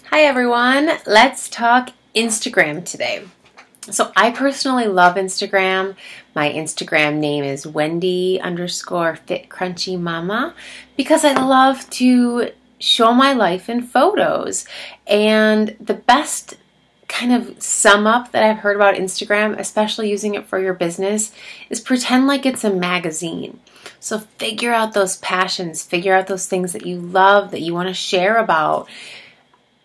Hi everyone, let's talk Instagram today. So I personally love Instagram. My Instagram name is Wendy_FitCrunchyMama because I love to show my life in photos. And the best kind of sum up that I've heard about Instagram, especially using it for your business, is pretend like it's a magazine. So figure out those passions, figure out those things that you love, that you want to share about.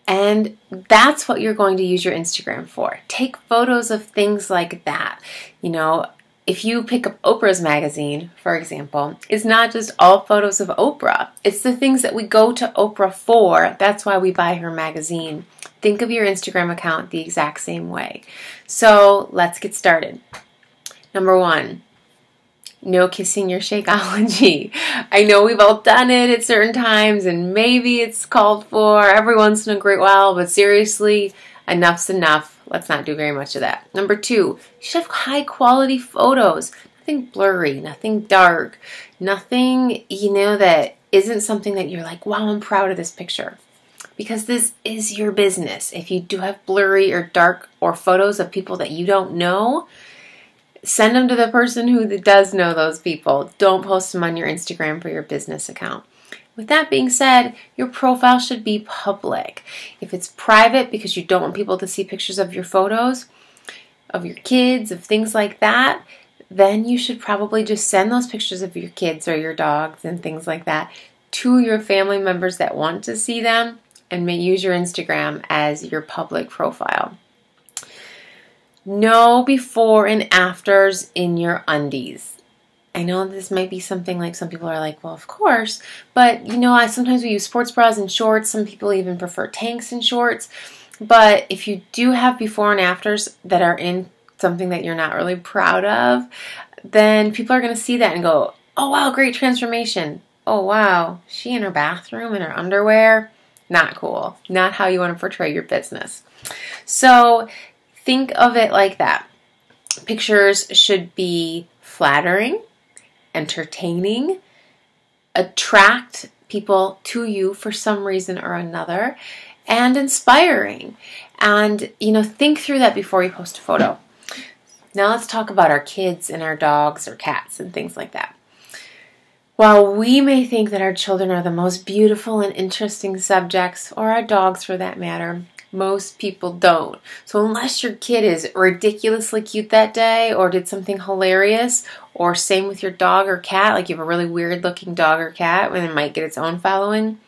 And that's what you're going to use your Instagram for. Take photos of things like that. You know, if you pick up Oprah's magazine, for example, it's not just all photos of Oprah. It's the things that we go to Oprah for. That's why we buy her magazine. Think of your Instagram account the exact same way. So let's get started. Number 1. No kissing your Shakeology. I know we've all done it at certain times and maybe it's called for every once in a great while, but seriously, enough's enough. Let's not do very much of that. Number 2, you should have high quality photos. Nothing blurry, nothing dark, nothing, that isn't something that you're like, wow, I'm proud of this picture. Because this is your business. If you do have blurry or dark or photos of people that you don't know, send them to the person who does know those people. Don't post them on your Instagram for your business account. With that being said, your profile should be public. If it's private because you don't want people to see pictures of your photos, of your kids, of things like that, then you should probably just send those pictures of your kids or your dogs and things like that to your family members that want to see them, and may use your Instagram as your public profile. No before and afters in your undies. I know this might be something like some people are like, well, of course, but sometimes we use sports bras and shorts. Some people even prefer tanks and shorts. But if you do have before and afters that are in something that you're not really proud of, then people are going to see that and go, oh wow, great transformation. Oh wow, she in her bathroom in her underwear. Not cool. Not how you want to portray your business. So think of it like that. Pictures should be flattering, entertaining, attract people to you for some reason or another, and inspiring. And, think through that before you post a photo. Now let's talk about our kids and our dogs or cats and things like that. While we may think that our children are the most beautiful and interesting subjects, or our dogs for that matter, most people don't. So unless your kid is ridiculously cute that day or did something hilarious, or same with your dog or cat, like you have a really weird looking dog or cat and it might get its own following,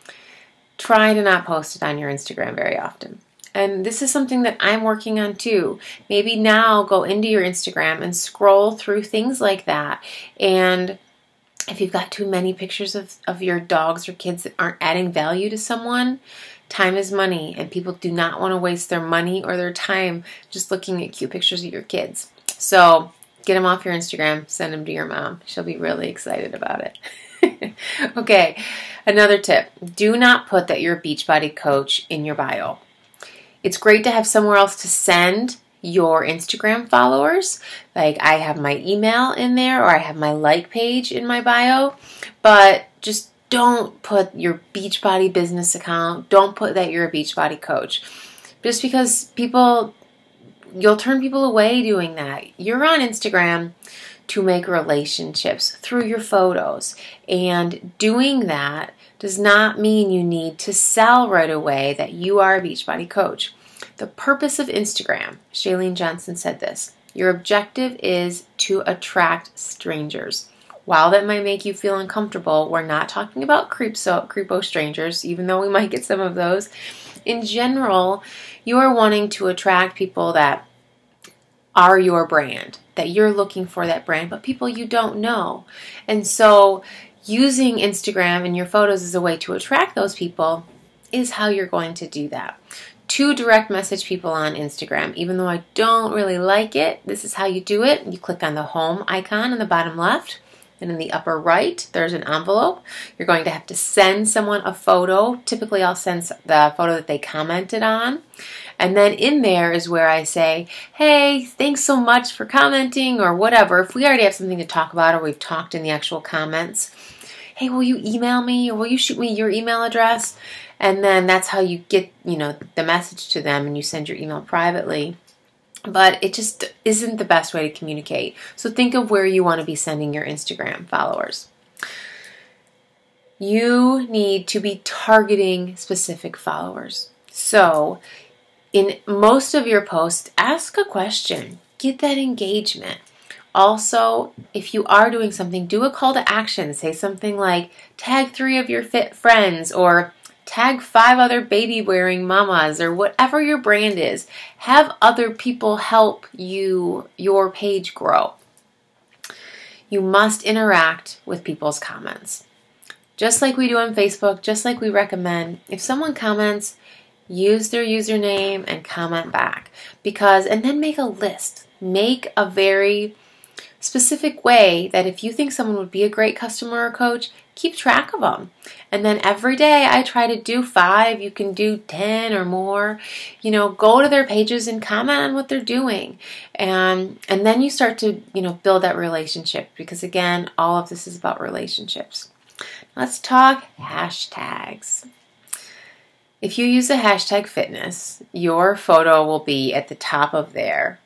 try to not post it on your Instagram very often. And this is something that I'm working on too. Maybe now go into your Instagram and scroll through things like that. And if you've got too many pictures of your dogs or kids that aren't adding value to someone, time is money, and people do not want to waste their money or their time just looking at cute pictures of your kids. So get them off your Instagram, send them to your mom. She'll be really excited about it. Okay, another tip. Do not put that you're a Beachbody coach in your bio. It's great to have somewhere else to send your Instagram followers. Like I have my email in there, or I have my like page in my bio, but just don't put your Beachbody business account. Don't put that you're a Beachbody coach. Just because you'll turn people away doing that. You're on Instagram to make relationships through your photos. And doing that does not mean you need to sell right away that you are a Beachbody coach. The purpose of Instagram, Shailene Johnson said this, your objective is to attract strangers. While that might make you feel uncomfortable, we're not talking about creepo strangers, even though we might get some of those. In general, you are wanting to attract people that are your brand, that you're looking for that brand, but people you don't know. And so using Instagram and your photos as a way to attract those people is how you're going to do that. To direct message people on Instagram, even though I don't really like it, this is how you do it. You click on the home icon in the bottom left, and in the upper right, there's an envelope. You're going to have to send someone a photo. Typically, I'll send the photo that they commented on. And then in there is where I say, hey, thanks so much for commenting, or whatever. If we already have something to talk about or we've talked in the actual comments, hey, will you email me or will you shoot me your email address? And then that's how you get, the message to them and you send your email privately. But it just isn't the best way to communicate. So think of where you want to be sending your Instagram followers. You need to be targeting specific followers. So in most of your posts, ask a question. Get that engagement. Also, if you are doing something, do a call to action. Say something like, tag 3 of your fit friends, or tag 5 other baby-wearing mamas, or whatever your brand is. Have other people help your page grow. You must interact with people's comments. Just like we do on Facebook, just like we recommend, if someone comments, use their username and comment back. And then make a list. Make a very specific way that if you think someone would be a great customer or coach, keep track of them. And then every day I try to do 5, you can do 10 or more. Go to their pages and comment on what they're doing. And then you start to, build that relationship, because again, all of this is about relationships. Let's talk hashtags. If you use the hashtag fitness, your photo will be at the top of there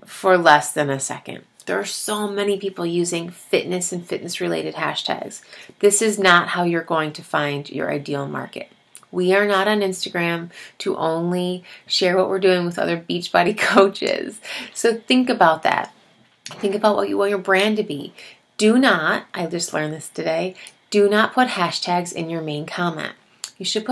for less than a second. There are so many people using fitness and fitness-related hashtags. This is not how you're going to find your ideal market. We are not on Instagram to only share what we're doing with other Beachbody coaches. So think about that. Think about what you want your brand to be. Do not, I just learned this today, do not put hashtags in your main comment. You should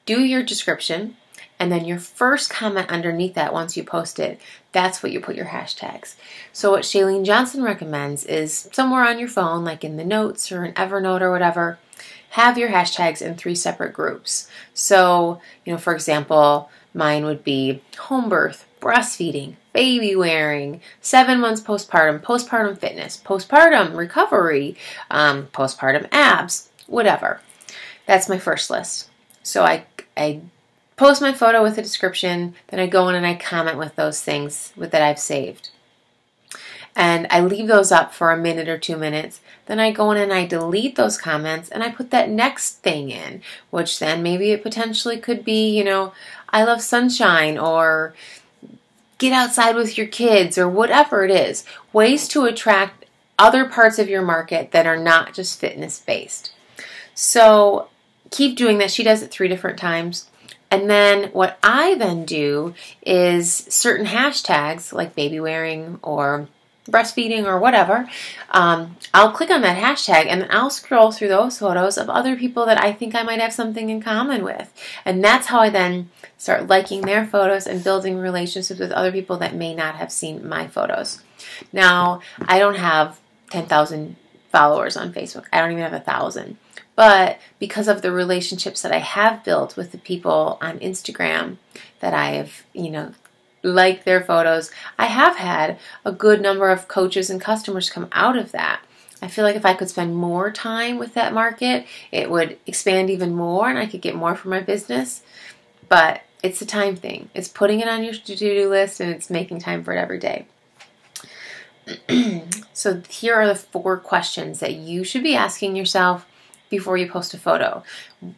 do your description, and then your first comment underneath that, once you post it, that's what you put your hashtags. So what Shailene Johnson recommends is somewhere on your phone, like in the notes or in Evernote or whatever, have your hashtags in 3 separate groups. So, for example, mine would be home birth, breastfeeding, baby wearing, 7 months postpartum, postpartum fitness, postpartum recovery, postpartum abs, whatever. That's my first list. So I post my photo with a description, then I go in and I comment with those things that I've saved. And I leave those up for a minute or 2 minutes. Then I go in and I delete those comments and I put that next thing in, which then maybe it potentially could be, I love sunshine, or get outside with your kids, or whatever it is. Ways to attract other parts of your market that are not just fitness based. So keep doing that. She does it 3 different times. And then what I then do is certain hashtags like baby wearing or breastfeeding or whatever, I'll click on that hashtag and then I'll scroll through those photos of other people that I think I might have something in common with. And that's how I then start liking their photos and building relationships with other people that may not have seen my photos. Now, I don't have 10,000 followers on Facebook. I don't even have 1,000. But because of the relationships that I have built with the people on Instagram that I have, liked their photos, I have had a good number of coaches and customers come out of that. I feel like if I could spend more time with that market, it would expand even more and I could get more for my business. But it's a time thing. It's putting it on your to-do list and it's making time for it every day. So here are the 4 questions that you should be asking yourself before you post a photo.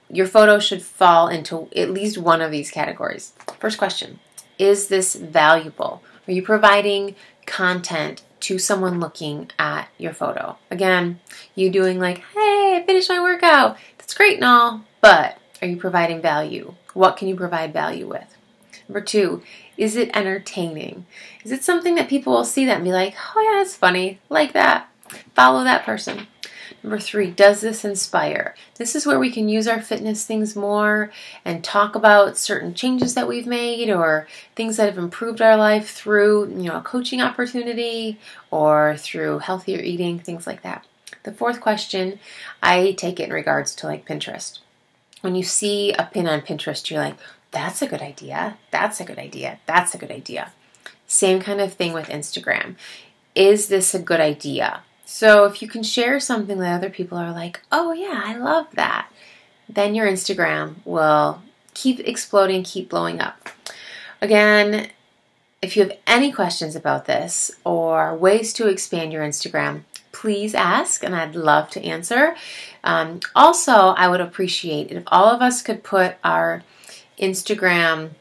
Your photo should fall into at least one of these categories. First question, is this valuable? Are you providing content to someone looking at your photo? Again, you doing like, hey, I finished my workout. That's great and all, but are you providing value? What can you provide value with? Number 2, is it entertaining? Is it something that people will see that and be like, oh yeah, that's funny, like that. Follow that person. Number 3, does this inspire? This is where we can use our fitness things more and talk about certain changes that we've made or things that have improved our life through, a coaching opportunity or through healthier eating, things like that. The 4th question, I take it in regards to like Pinterest. When you see a pin on Pinterest, you're like, that's a good idea. That's a good idea. That's a good idea. Same kind of thing with Instagram. Is this a good idea? So if you can share something that other people are like, oh yeah, I love that, then your Instagram will keep exploding, keep blowing up. Again, if you have any questions about this or ways to expand your Instagram, please ask, and I'd love to answer. Also, I would appreciate it if all of us could put our Instagram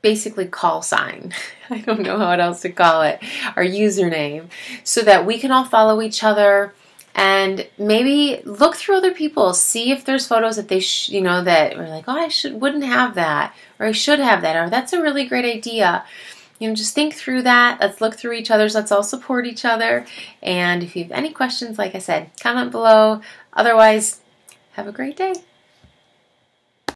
basically call sign. I don't know how else to call it, our username, so that we can all follow each other and maybe look through other people, see if there's photos that they, that we're like, oh, wouldn't have that, or I should have that, or that's a really great idea. Just think through that. Let's look through each other's. Let's all support each other. And if you have any questions, like I said, comment below. Otherwise, have a great day.